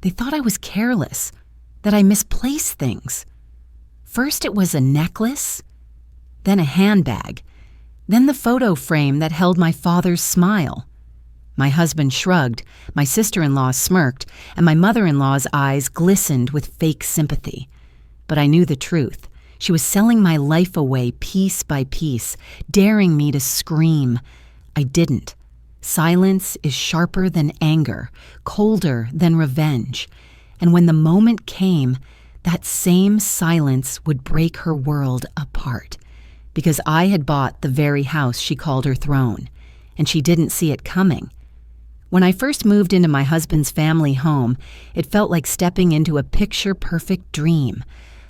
They thought I was careless, that I misplaced things. First it was a necklace, then a handbag, then the photo frame that held my father's smile. My husband shrugged, my sister-in-law smirked, and my mother-in-law's eyes glistened with fake sympathy. But I knew the truth. She was selling my life away piece by piece, daring me to scream. I didn't. Silence is sharper than anger, colder than revenge. And when the moment came, that same silence would break her world apart. Because I had bought the very house she called her throne, and she didn't see it coming. When I first moved into my husband's family home, it felt like stepping into a picture-perfect dream.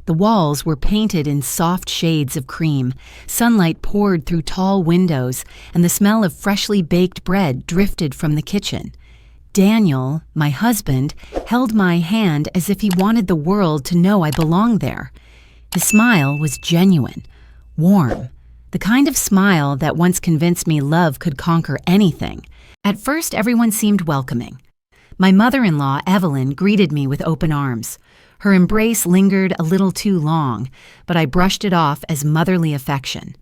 The walls were painted in soft shades of cream, sunlight poured through tall windows, and the smell of freshly baked bread drifted from the kitchen. Daniel, my husband, held my hand as if he wanted the world to know I belonged there. His smile was genuine, warm, the kind of smile that once convinced me love could conquer anything. At first, everyone seemed welcoming. My mother-in-law, Evelyn, greeted me with open arms. Her embrace lingered a little too long, but I brushed it off as motherly affection.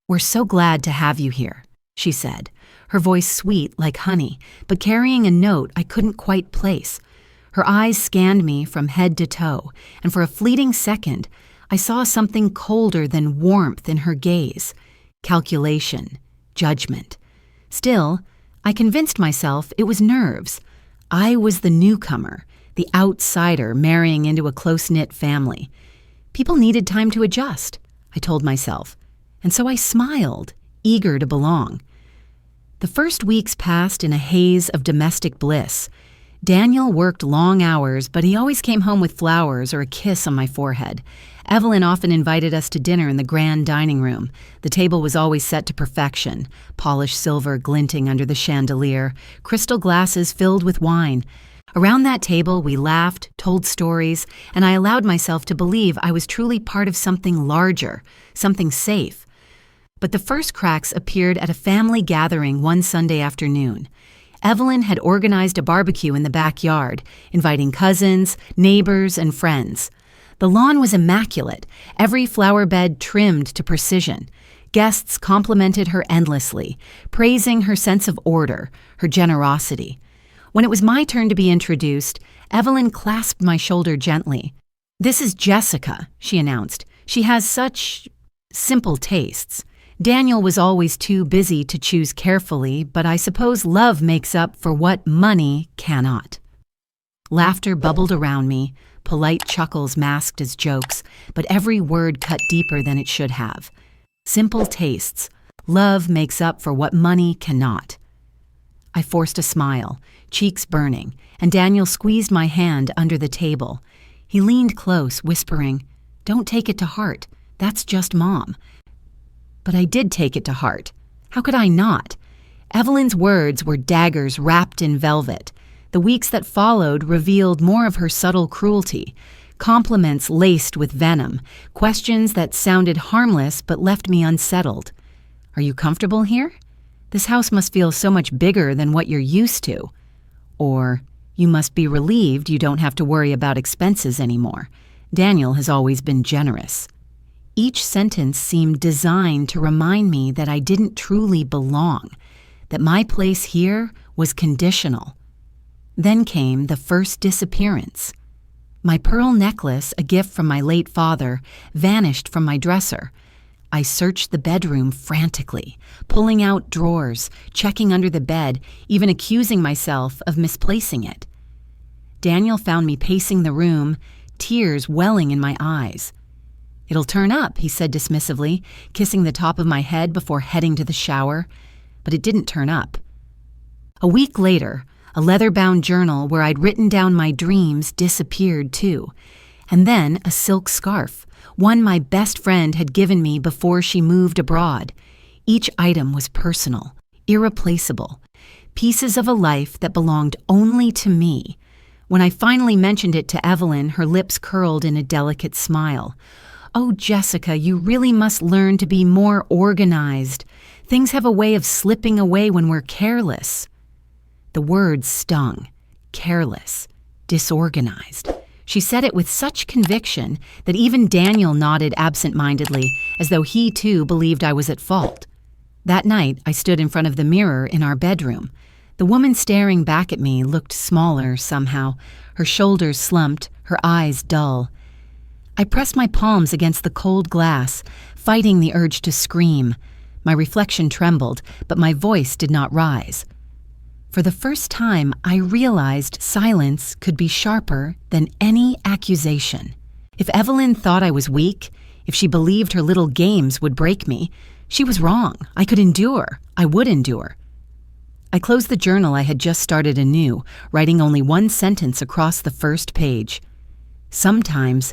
"We're so glad to have you here," she said, her voice sweet like honey, but carrying a note I couldn't quite place. Her eyes scanned me from head to toe, and for a fleeting second, I saw something colder than warmth in her gaze. Calculation, judgment. Still, I convinced myself it was nerves. I was the newcomer, the outsider marrying into a close-knit family. People needed time to adjust, I told myself, and so I smiled, eager to belong. The first weeks passed in a haze of domestic bliss. Daniel worked long hours, but he always came home with flowers or a kiss on my forehead. Evelyn often invited us to dinner in the grand dining room. The table was always set to perfection, polished silver glinting under the chandelier, crystal glasses filled with wine. Around that table, we laughed, told stories, and I allowed myself to believe I was truly part of something larger, something safe. But the first cracks appeared at a family gathering one Sunday afternoon. Evelyn had organized a barbecue in the backyard, inviting cousins, neighbors, and friends. The lawn was immaculate, every flower bed trimmed to precision. Guests complimented her endlessly, praising her sense of order, her generosity. When it was my turn to be introduced, Evelyn clasped my shoulder gently. "This is Jessica," she announced. "She has such simple tastes." Daniel was always too busy to choose carefully, but I suppose love makes up for what money cannot. Laughter bubbled around me, polite chuckles masked as jokes, but every word cut deeper than it should have. Simple tastes. Love makes up for what money cannot. I forced a smile, cheeks burning, and Daniel squeezed my hand under the table. He leaned close, whispering, "Don't take it to heart. That's just Mom." But I did take it to heart. How could I not? Evelyn's words were daggers wrapped in velvet. The weeks that followed revealed more of her subtle cruelty, compliments laced with venom, questions that sounded harmless but left me unsettled. "Are you comfortable here? This house must feel so much bigger than what you're used to." Or, "You must be relieved you don't have to worry about expenses anymore. Daniel has always been generous." Each sentence seemed designed to remind me that I didn't truly belong, that my place here was conditional. Then came the first disappearance. My pearl necklace, a gift from my late father, vanished from my dresser. I searched the bedroom frantically, pulling out drawers, checking under the bed, even accusing myself of misplacing it. Daniel found me pacing the room, tears welling in my eyes. "It'll turn up," he said dismissively, kissing the top of my head before heading to the shower. But it didn't turn up. A week later, a leather-bound journal where I'd written down my dreams disappeared too. And then a silk scarf, one my best friend had given me before she moved abroad. Each item was personal, irreplaceable, pieces of a life that belonged only to me. When I finally mentioned it to Evelyn, her lips curled in a delicate smile. "Oh, Jessica, you really must learn to be more organized. Things have a way of slipping away when we're careless." The words stung. Careless. disorganized. She said it with such conviction that even Daniel nodded absent-mindedly, as though he too believed I was at fault. That night, I stood in front of the mirror in our bedroom. The woman staring back at me looked smaller somehow, her shoulders slumped, her eyes dull. I pressed my palms against the cold glass, fighting the urge to scream. My reflection trembled, but my voice did not rise. For the first time, I realized silence could be sharper than any accusation. If Evelyn thought I was weak, if she believed her little games would break me, she was wrong. I could endure. I would endure. I closed the journal I had just started anew, writing only one sentence across the first page. Sometimes,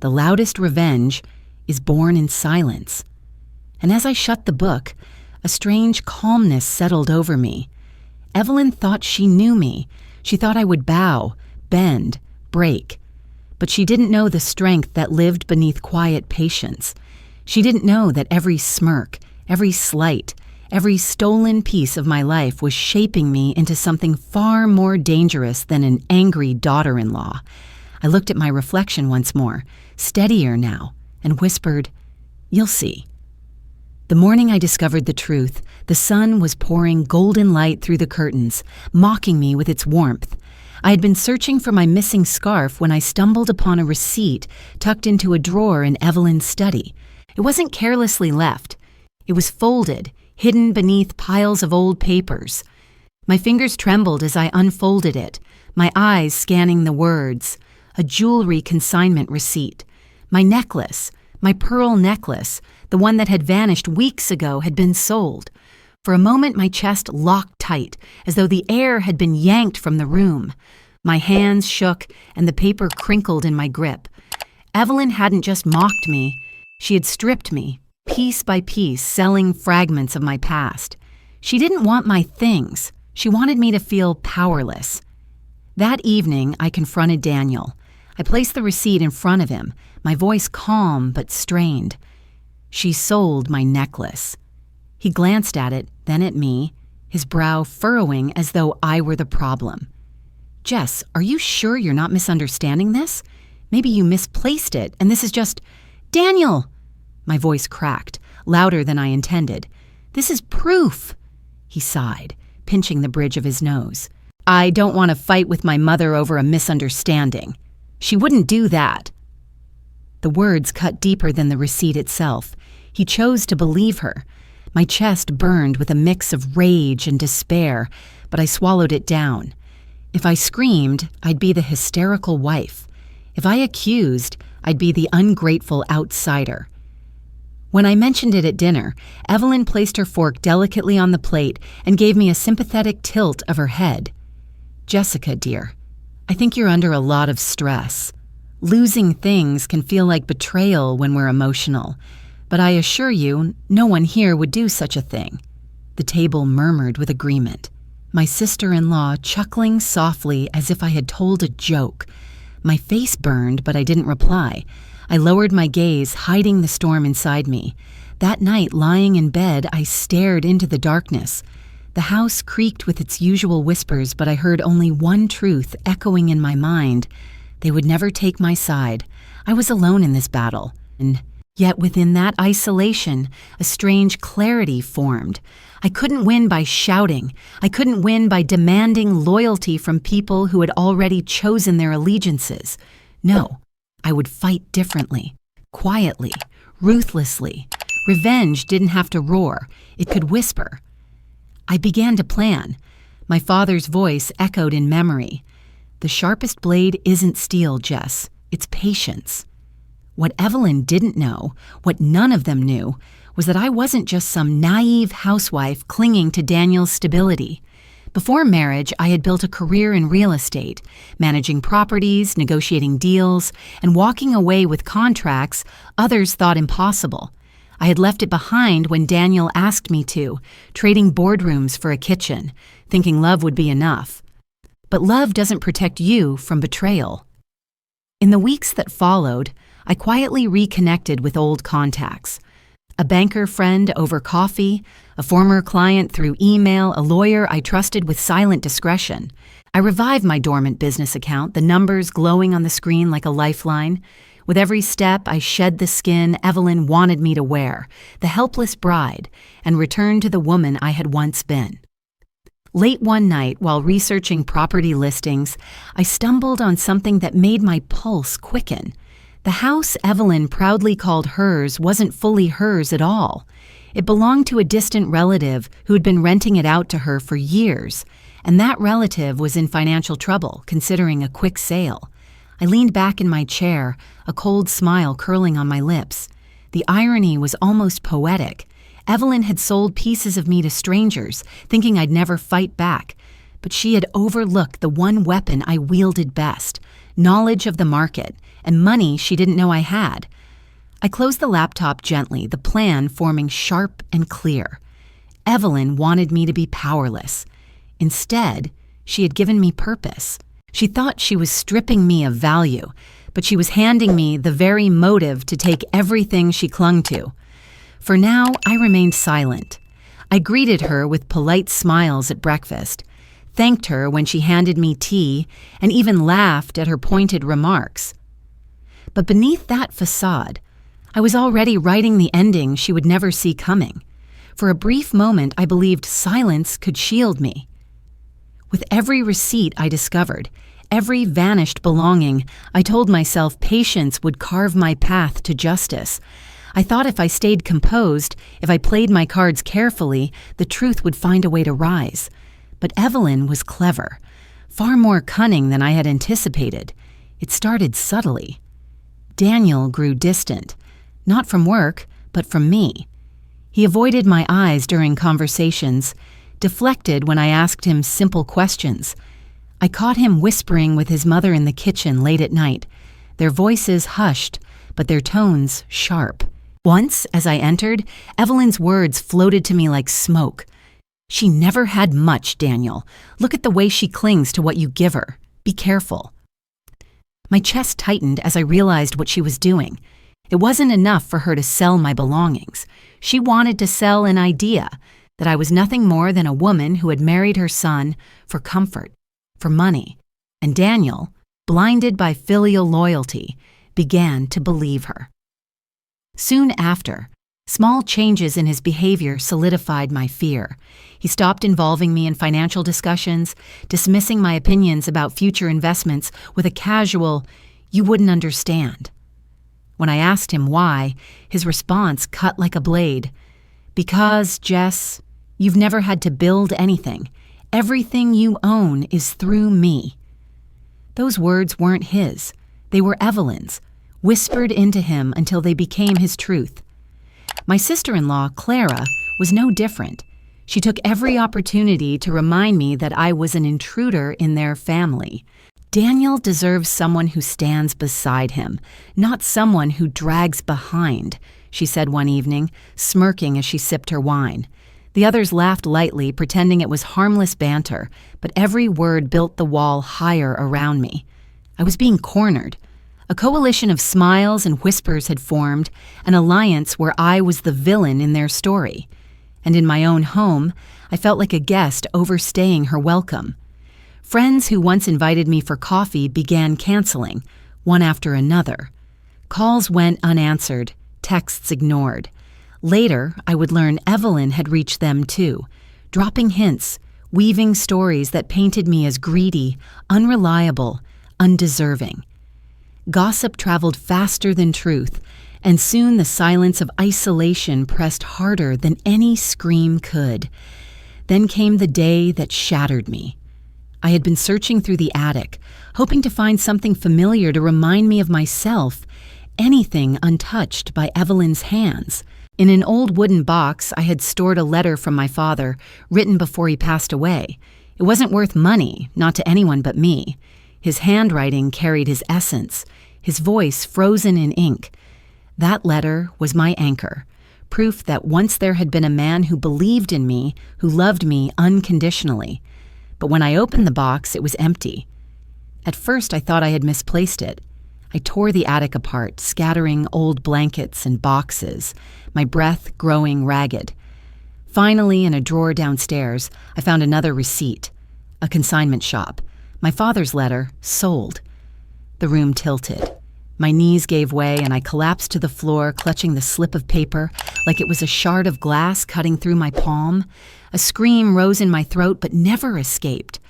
the loudest revenge is born in silence. And as I shut the book, a strange calmness settled over me. Evelyn thought she knew me. She thought I would bow, bend, break. But she didn't know the strength that lived beneath quiet patience. She didn't know that every smirk, every slight, every stolen piece of my life was shaping me into something far more dangerous than an angry daughter-in-law. I looked at my reflection once more, steadier now, and whispered, "You'll see." The morning I discovered the truth, the sun was pouring golden light through the curtains, mocking me with its warmth. I had been searching for my missing scarf when I stumbled upon a receipt tucked into a drawer in Evelyn's study. It wasn't carelessly left. It was folded, hidden beneath piles of old papers. My fingers trembled as I unfolded it, my eyes scanning the words. A jewelry consignment receipt. My necklace, my pearl necklace, the one that had vanished weeks ago, had been sold. For a moment my chest locked tight, as though the air had been yanked from the room. My hands shook and the paper crinkled in my grip. Evelyn hadn't just mocked me, she had stripped me, piece by piece, selling fragments of my past. She didn't want my things. She wanted me to feel powerless. That evening, I confronted Daniel. I placed the receipt in front of him, my voice calm but strained. "She sold my necklace." He glanced at it, then at me, his brow furrowing as though I were the problem. "Jess, are you sure you're not misunderstanding this? Maybe you misplaced it, and this is just—" "Daniel!" My voice cracked, louder than I intended. "This is proof." He sighed, pinching the bridge of his nose. "I don't want to fight with my mother over a misunderstanding. She wouldn't do that." The words cut deeper than the receipt itself. He chose to believe her. My chest burned with a mix of rage and despair, but I swallowed it down. If I screamed, I'd be the hysterical wife. If I accused, I'd be the ungrateful outsider. When I mentioned it at dinner, Evelyn placed her fork delicately on the plate and gave me a sympathetic tilt of her head. "Jessica, dear, I think you're under a lot of stress. Losing things can feel like betrayal when we're emotional, but I assure you, no one here would do such a thing." The table murmured with agreement. My sister-in-law chuckling softly as if I had told a joke. My face burned, but I didn't reply. I lowered my gaze, hiding the storm inside me. That night, lying in bed, I stared into the darkness. The house creaked with its usual whispers, but I heard only one truth echoing in my mind. They would never take my side. I was alone in this battle. And yet within that isolation, a strange clarity formed. I couldn't win by shouting. I couldn't win by demanding loyalty from people who had already chosen their allegiances. No, I would fight differently, quietly, ruthlessly. Revenge didn't have to roar. It could whisper. I began to plan. My father's voice echoed in memory. "The sharpest blade isn't steel, Jess. It's patience." What Evelyn didn't know, what none of them knew, was that I wasn't just some naive housewife clinging to Daniel's stability. Before marriage, I had built a career in real estate, managing properties, negotiating deals, and walking away with contracts others thought impossible. I had left it behind when Daniel asked me to, trading boardrooms for a kitchen, thinking love would be enough. But love doesn't protect you from betrayal. In the weeks that followed, I quietly reconnected with old contacts. A banker friend over coffee, a former client through email, a lawyer I trusted with silent discretion. I revived my dormant business account, the numbers glowing on the screen like a lifeline. With every step, I shed the skin Evelyn wanted me to wear, the helpless bride, and returned to the woman I had once been. Late one night, while researching property listings, I stumbled on something that made my pulse quicken. The house Evelyn proudly called hers wasn't fully hers at all. It belonged to a distant relative who had been renting it out to her for years, and that relative was in financial trouble, considering a quick sale. I leaned back in my chair, a cold smile curling on my lips. The irony was almost poetic. Evelyn had sold pieces of me to strangers, thinking I'd never fight back. But she had overlooked the one weapon I wielded best, knowledge of the market, and money she didn't know I had. I closed the laptop gently, the plan forming sharp and clear. Evelyn wanted me to be powerless. Instead, she had given me purpose. She thought she was stripping me of value, but she was handing me the very motive to take everything she clung to. For now, I remained silent. I greeted her with polite smiles at breakfast, thanked her when she handed me tea, and even laughed at her pointed remarks. But beneath that facade, I was already writing the ending she would never see coming. For a brief moment, I believed silence could shield me. With every receipt I discovered, every vanished belonging, I told myself patience would carve my path to justice. I thought if I stayed composed, if I played my cards carefully, the truth would find a way to rise. But Evelyn was clever, far more cunning than I had anticipated. It started subtly. Daniel grew distant, not from work, but from me. He avoided my eyes during conversations, deflected when I asked him simple questions. I caught him whispering with his mother in the kitchen late at night, their voices hushed, but their tones sharp. Once, as I entered, Evelyn's words floated to me like smoke. "She never had much, Daniel. Look at the way she clings to what you give her. Be careful." My chest tightened as I realized what she was doing. It wasn't enough for her to sell my belongings. She wanted to sell an idea, that I was nothing more than a woman who had married her son for comfort, for money. And Daniel, blinded by filial loyalty, began to believe her. Soon after, small changes in his behavior solidified my fear. He stopped involving me in financial discussions, dismissing my opinions about future investments with a casual, "You wouldn't understand." When I asked him why, his response cut like a blade. "Because, Jess, you've never had to build anything. Everything you own is through me." Those words weren't his. They were Evelyn's, whispered into him until they became his truth. My sister-in-law, Clara, was no different. She took every opportunity to remind me that I was an intruder in their family. Daniel deserves someone who stands beside him, not someone who drags behind, she said one evening, smirking as she sipped her wine. The others laughed lightly, pretending it was harmless banter, but every word built the wall higher around me. I was being cornered. A coalition of smiles and whispers had formed, an alliance where I was the villain in their story. And in my own home, I felt like a guest overstaying her welcome. Friends who once invited me for coffee began canceling, one after another. Calls went unanswered, texts ignored. Later, I would learn Evelyn had reached them too, dropping hints, weaving stories that painted me as greedy, unreliable, undeserving. Gossip traveled faster than truth, and soon the silence of isolation pressed harder than any scream could. Then came the day that shattered me. I had been searching through the attic, hoping to find something familiar to remind me of myself, anything untouched by Evelyn's hands. In an old wooden box, I had stored a letter from my father, written before he passed away. It wasn't worth money, not to anyone but me. His handwriting carried his essence, his voice frozen in ink. That letter was my anchor, proof that once there had been a man who believed in me, who loved me unconditionally. But when I opened the box, it was empty. At first, I thought I had misplaced it. I tore the attic apart, scattering old blankets and boxes, my breath growing ragged. Finally, in a drawer downstairs, I found another receipt, a consignment shop, My father's letter, sold. The room tilted. My knees gave way and I collapsed to the floor, clutching the slip of paper like it was a shard of glass cutting through my palm. A scream rose in my throat but never escaped.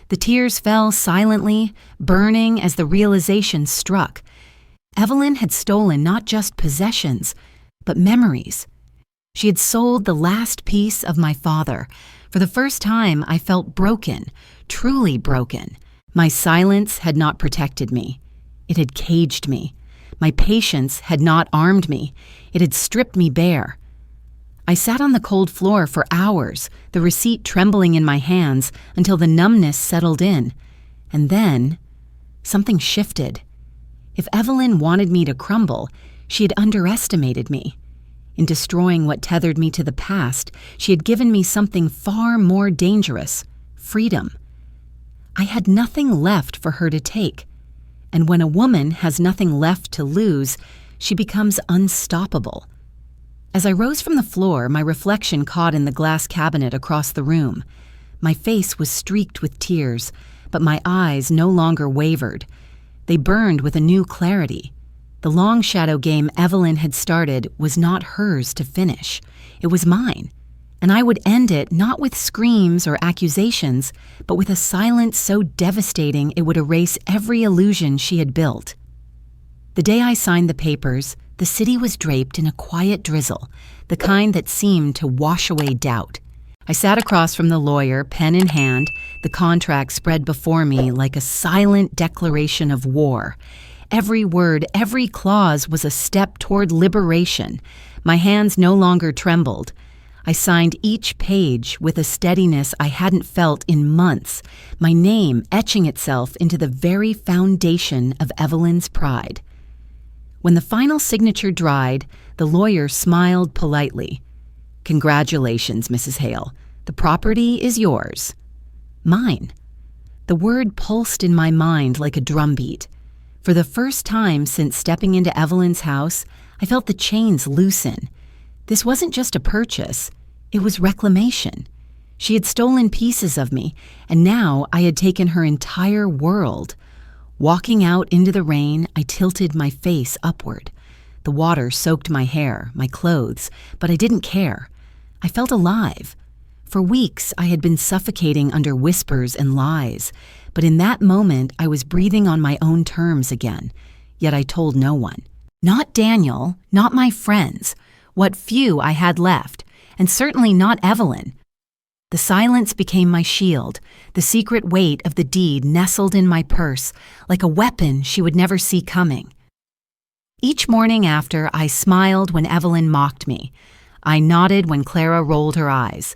The tears fell silently, burning as the realization struck. Evelyn had stolen not just possessions, but memories. She had sold the last piece of my father. For the first time, I felt broken, truly broken. My silence had not protected me. It had caged me. My patience had not armed me. It had stripped me bare. I sat on the cold floor for hours, the receipt trembling in my hands until the numbness settled in. And then, something shifted. If Evelyn wanted me to crumble, she had underestimated me. In destroying what tethered me to the past, she had given me something far more dangerous: freedom. I had nothing left for her to take. And when a woman has nothing left to lose, she becomes unstoppable. As I rose from the floor, my reflection caught in the glass cabinet across the room. My face was streaked with tears, but my eyes no longer wavered. They burned with a new clarity. The long shadow game Evelyn had started was not hers to finish. It was mine. And I would end it not with screams or accusations, but with a silence so devastating it would erase every illusion she had built. The day I signed the papers, the city was draped in a quiet drizzle, the kind that seemed to wash away doubt. I sat across from the lawyer, pen in hand, the contract spread before me like a silent declaration of war. Every word, every clause was a step toward liberation. My hands no longer trembled. I signed each page with a steadiness I hadn't felt in months, my name etching itself into the very foundation of Evelyn's pride. When the final signature dried, the lawyer smiled politely. "Congratulations, Mrs. Hale. The property is yours." Mine. The word pulsed in my mind like a drumbeat. For the first time since stepping into Evelyn's house, I felt the chains loosen. This wasn't just a purchase, it was reclamation. She had stolen pieces of me, and now I had taken her entire world. Walking out into the rain, I tilted my face upward. The water soaked my hair, my clothes, but I didn't care. I felt alive. For weeks, I had been suffocating under whispers and lies, but in that moment, I was breathing on my own terms again, yet I told no one. Not Daniel, not my friends, what few I had left, and certainly not Evelyn. The silence became my shield, the secret weight of the deed nestled in my purse, like a weapon she would never see coming. Each morning after, I smiled when Evelyn mocked me. I nodded when Clara rolled her eyes.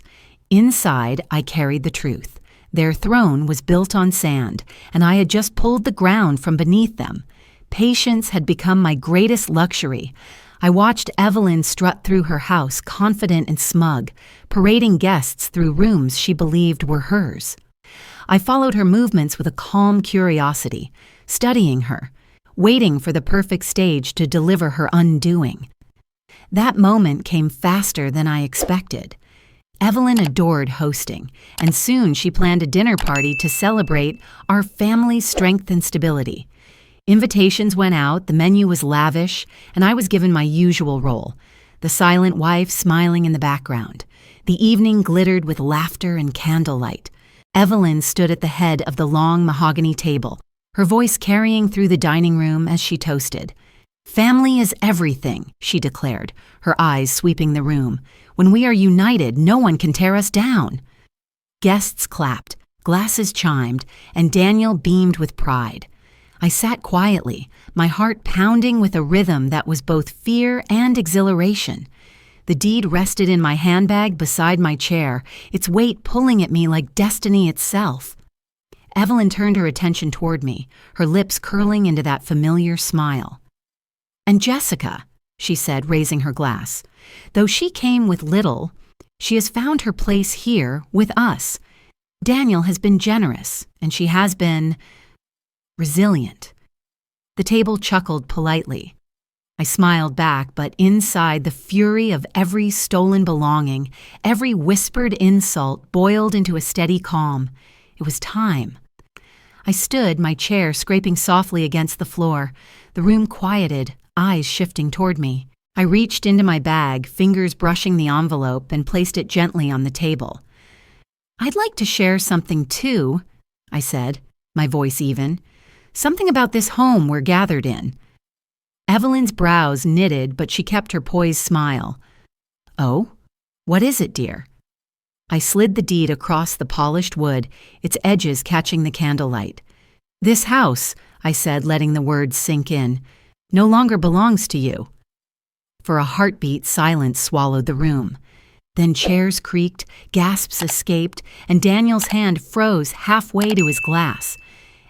Inside, I carried the truth. Their throne was built on sand, and I had just pulled the ground from beneath them. Patience had become my greatest luxury. I watched Evelyn strut through her house, confident and smug, parading guests through rooms she believed were hers. I followed her movements with a calm curiosity, studying her, waiting for the perfect stage to deliver her undoing. That moment came faster than I expected. Evelyn adored hosting, and soon she planned a dinner party to celebrate our family's strength and stability. Invitations went out, the menu was lavish, and I was given my usual role, the silent wife smiling in the background. The evening glittered with laughter and candlelight. Evelyn stood at the head of the long mahogany table, her voice carrying through the dining room as she toasted. "Family is everything," she declared, her eyes sweeping the room. "When we are united, no one can tear us down." Guests clapped, glasses chimed, and Daniel beamed with pride. I sat quietly, my heart pounding with a rhythm that was both fear and exhilaration. The deed rested in my handbag beside my chair, its weight pulling at me like destiny itself. Evelyn turned her attention toward me, her lips curling into that familiar smile. "And Jessica," she said, raising her glass, "though she came with little, she has found her place here with us. Daniel has been generous, and she has been resilient." The table chuckled politely. I smiled back, but inside the fury of every stolen belonging, every whispered insult boiled into a steady calm. It was time. I stood, my chair scraping softly against the floor. The room quieted, eyes shifting toward me. I reached into my bag, fingers brushing the envelope, and placed it gently on the table. "I'd like to share something too," I said, my voice even. "Something about this home we're gathered in." Evelyn's brows knitted, but she kept her poised smile. "Oh? What is it, dear?" I slid the deed across the polished wood, its edges catching the candlelight. "This house," I said, letting the words sink in, "no longer belongs to you." For a heartbeat, silence swallowed the room. Then chairs creaked, gasps escaped, and Daniel's hand froze halfway to his glass.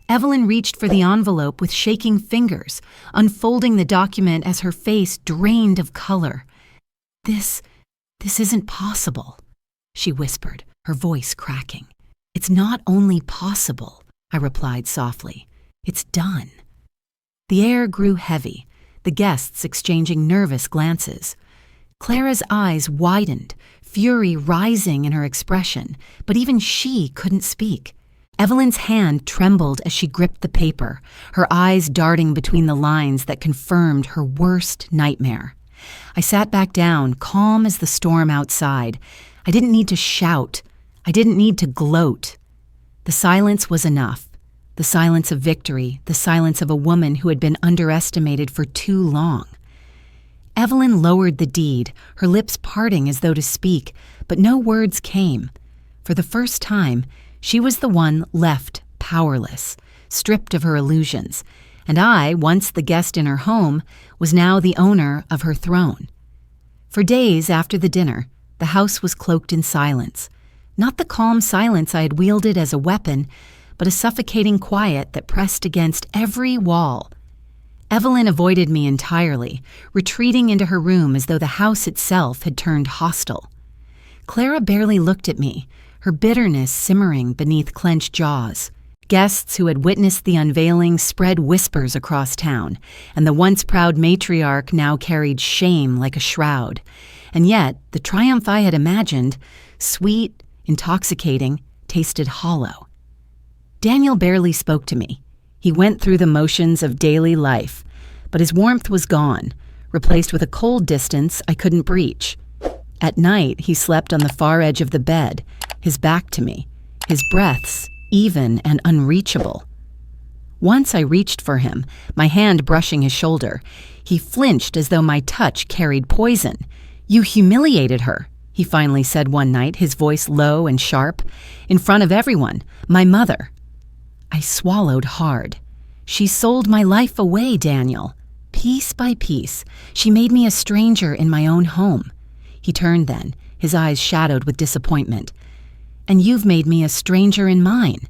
Evelyn reached for the envelope with shaking fingers, unfolding the document as her face drained of color. This isn't possible," she whispered, her voice cracking. "It's not only possible," I replied softly. "It's done." The air grew heavy, the guests exchanging nervous glances. Clara's eyes widened, fury rising in her expression, but even she couldn't speak. Evelyn's hand trembled as she gripped the paper, her eyes darting between the lines that confirmed her worst nightmare. I sat back down, calm as the storm outside. I didn't need to shout. I didn't need to gloat. The silence was enough. The silence of victory, the silence of a woman who had been underestimated for too long. Evelyn lowered the deed, her lips parting as though to speak, but no words came. For the first time, she was the one left powerless, stripped of her illusions, and I, once the guest in her home, was now the owner of her throne. For days after the dinner, the house was cloaked in silence. Not the calm silence I had wielded as a weapon, but a suffocating quiet that pressed against every wall. Evelyn avoided me entirely, retreating into her room as though the house itself had turned hostile. Clara barely looked at me, her bitterness simmering beneath clenched jaws. Guests who had witnessed the unveiling spread whispers across town, and the once proud matriarch now carried shame like a shroud. And yet, the triumph I had imagined, sweet, intoxicating, tasted hollow. Daniel barely spoke to me. He went through the motions of daily life, but his warmth was gone, replaced with a cold distance I couldn't breach. At night, he slept on the far edge of the bed, his back to me, his breaths even and unreachable. Once I reached for him, my hand brushing his shoulder. He flinched as though my touch carried poison. "You humiliated her," he finally said one night, his voice low and sharp, "in front of everyone, my mother." I swallowed hard. "She sold my life away, Daniel. Piece by piece, she made me a stranger in my own home." He turned then, his eyes shadowed with disappointment. "And you've made me a stranger in mine."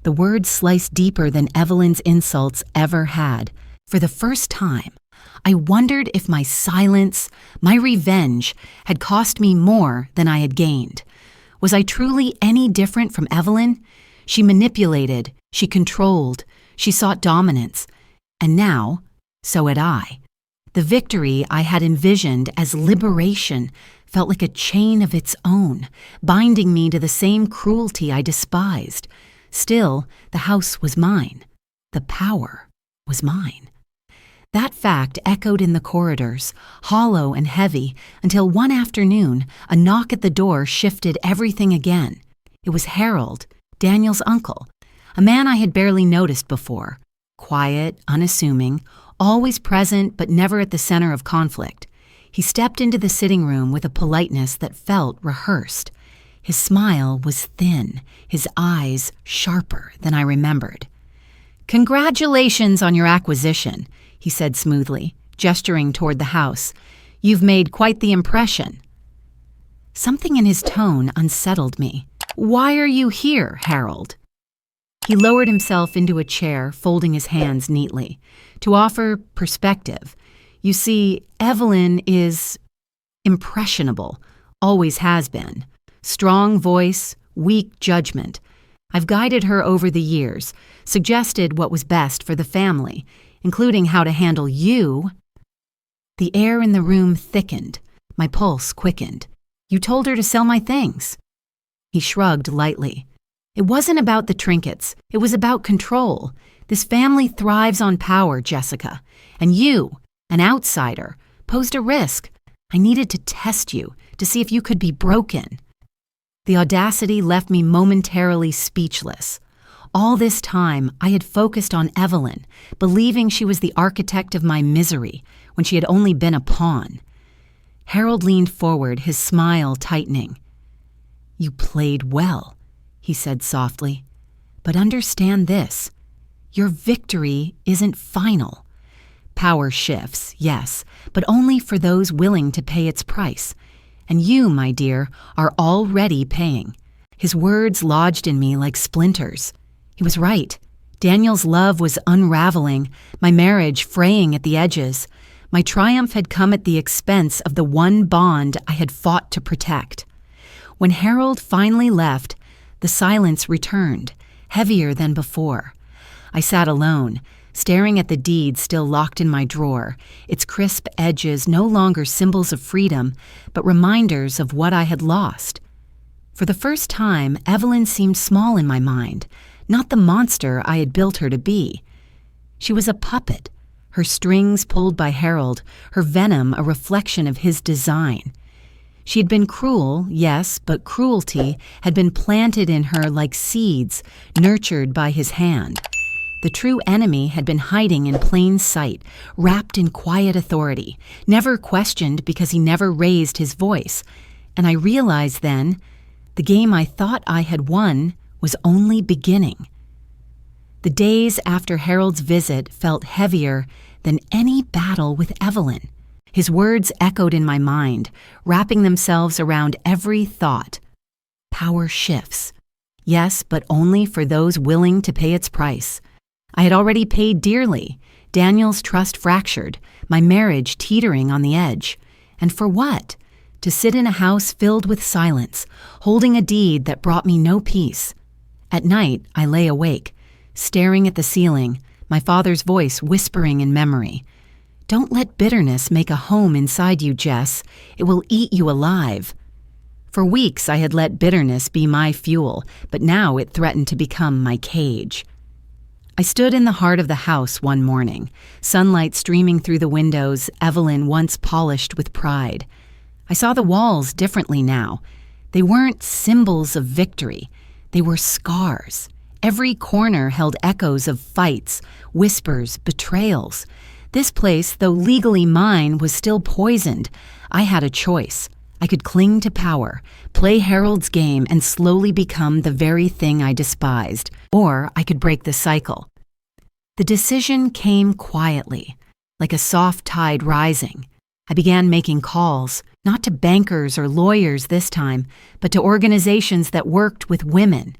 The words sliced deeper than Evelyn's insults ever had. For the first time, I wondered if my silence, my revenge, had cost me more than I had gained. Was I truly any different from Evelyn? She manipulated, she controlled, she sought dominance. And now, so had I. The victory I had envisioned as liberation felt like a chain of its own, binding me to the same cruelty I despised. Still, the house was mine. The power was mine. That fact echoed in the corridors, hollow and heavy, until one afternoon, a knock at the door shifted everything again. It was Harold, Daniel's uncle, a man I had barely noticed before. Quiet, unassuming, always present but never at the center of conflict. He stepped into the sitting room with a politeness that felt rehearsed. His smile was thin, his eyes sharper than I remembered. "Congratulations on your acquisition," he said smoothly, gesturing toward the house. "You've made quite the impression." Something in his tone unsettled me. "Why are you here, Harold?" He lowered himself into a chair, folding his hands neatly. To offer perspective, you see, Evelyn is impressionable, always has been. Strong voice, weak judgment. I've guided her over the years, suggested what was best for the family, including how to handle you. The air in the room thickened, my pulse quickened. "You told her to sell my things." He shrugged lightly. It wasn't about the trinkets. It was about control. This family thrives on power, Jessica. And you, an outsider, posed a risk. I needed to test you, to see if you could be broken. The audacity left me momentarily speechless. All this time, I had focused on Evelyn, believing she was the architect of my misery, when she had only been a pawn. Harold leaned forward, his smile tightening. "You played well," he said softly. "But understand this. Your victory isn't final. Power shifts, yes, but only for those willing to pay its price. And you, my dear, are already paying." His words lodged in me like splinters. He was right. Daniel's love was unraveling, my marriage fraying at the edges. My triumph had come at the expense of the one bond I had fought to protect. When Harold finally left, the silence returned, heavier than before. I sat alone, staring at the deed still locked in my drawer, its crisp edges no longer symbols of freedom, but reminders of what I had lost. For the first time, Evelyn seemed small in my mind, not the monster I had built her to be. She was a puppet, her strings pulled by Harold, her venom a reflection of his design. She had been cruel, yes, but cruelty had been planted in her like seeds, nurtured by his hand. The true enemy had been hiding in plain sight, wrapped in quiet authority, never questioned because he never raised his voice. And I realized then, the game I thought I had won was only beginning. The days after Harold's visit felt heavier than any battle with Evelyn. His words echoed in my mind, wrapping themselves around every thought. Power shifts. Yes, but only for those willing to pay its price. I had already paid dearly. Daniel's trust fractured, my marriage teetering on the edge. And for what? To sit in a house filled with silence, holding a deed that brought me no peace. At night, I lay awake, staring at the ceiling, my father's voice whispering in memory. "Don't let bitterness make a home inside you, Jess. It will eat you alive." For weeks, I had let bitterness be my fuel, but now it threatened to become my cage. I stood in the heart of the house one morning, sunlight streaming through the windows Evelyn once polished with pride. I saw the walls differently now. They weren't symbols of victory. They were scars. Every corner held echoes of fights, whispers, betrayals. This place, though legally mine, was still poisoned. I had a choice. I could cling to power, play Harold's game, and slowly become the very thing I despised. Or I could break the cycle. The decision came quietly, like a soft tide rising. I began making calls, not to bankers or lawyers this time, but to organizations that worked with women.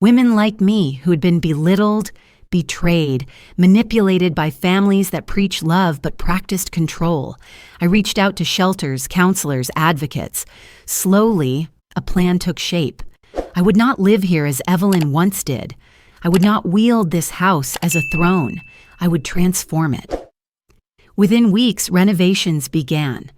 Women like me who had been belittled, betrayed, manipulated by families that preach love but practiced control. I reached out to shelters, counselors, advocates. Slowly, a plan took shape. I would not live here as Evelyn once did. I would not wield this house as a throne. I would transform it. Within weeks, renovations began.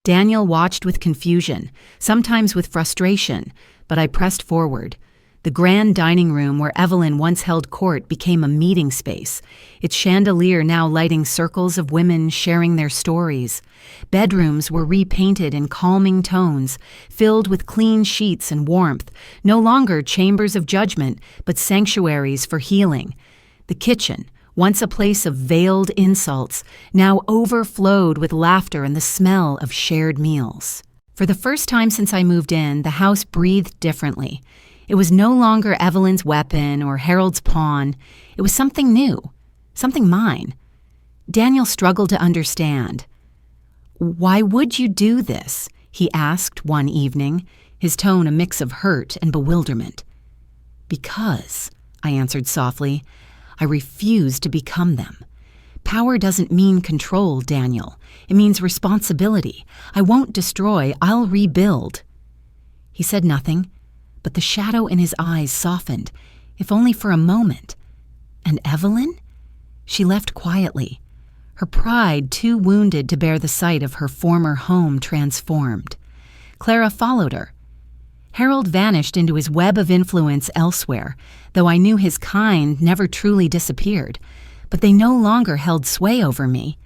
Daniel watched with confusion, sometimes with frustration, but I pressed forward. The grand dining room where Evelyn once held court became a meeting space, its chandelier now lighting circles of women sharing their stories. Bedrooms were repainted in calming tones, filled with clean sheets and warmth, no longer chambers of judgment, but sanctuaries for healing. The kitchen, once a place of veiled insults, now overflowed with laughter and the smell of shared meals. For the first time since I moved in, the house breathed differently. It was no longer Evelyn's weapon or Harold's pawn. It was something new, something mine. Daniel struggled to understand. "Why would you do this?" he asked one evening, his tone a mix of hurt and bewilderment. "Because," I answered softly, "I refuse to become them. Power doesn't mean control, Daniel. It means responsibility. I won't destroy, I'll rebuild." He said nothing, but the shadow in his eyes softened, if only for a moment. And Evelyn? She left quietly, her pride too wounded to bear the sight of her former home transformed. Clara followed her. Harold vanished into his web of influence elsewhere, though I knew his kind never truly disappeared. But they no longer held sway over me.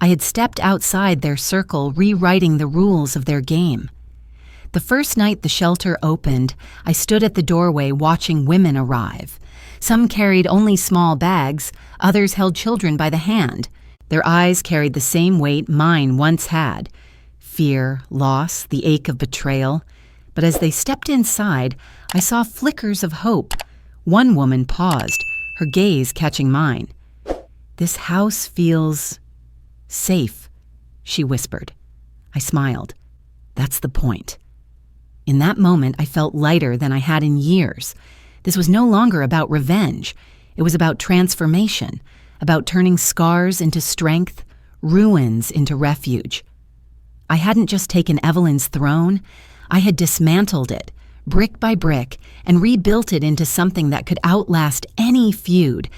I had stepped outside their circle, rewriting the rules of their game. The first night the shelter opened, I stood at the doorway watching women arrive. Some carried only small bags, others held children by the hand. Their eyes carried the same weight mine once had: fear, loss, the ache of betrayal. But as they stepped inside, I saw flickers of hope. One woman paused, her gaze catching mine. "This house feels safe," she whispered. I smiled. That's the point. In that moment, I felt lighter than I had in years. This was no longer about revenge. It was about transformation, about turning scars into strength, ruins into refuge. I hadn't just taken Evelyn's throne, I had dismantled it, brick by brick, and rebuilt it into something that could outlast any feud.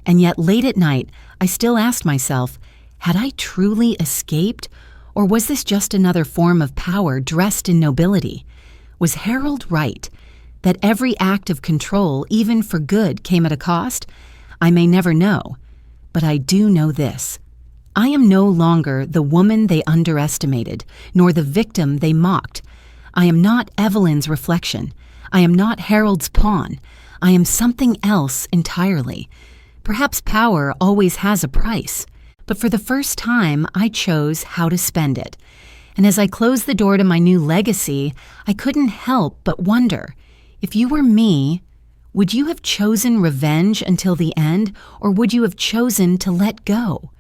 And yet late at night, I still asked myself, had I truly escaped, or was this just another form of power dressed in nobility? Was Harold right, that every act of control, even for good, came at a cost? I may never know, but I do know this. I am no longer the woman they underestimated, nor the victim they mocked. I am not Evelyn's reflection. I am not Harold's pawn. I am something else entirely. Perhaps power always has a price, but for the first time, I chose how to spend it. And as I closed the door to my new legacy, I couldn't help but wonder, if you were me, would you have chosen revenge until the end, or would you have chosen to let go?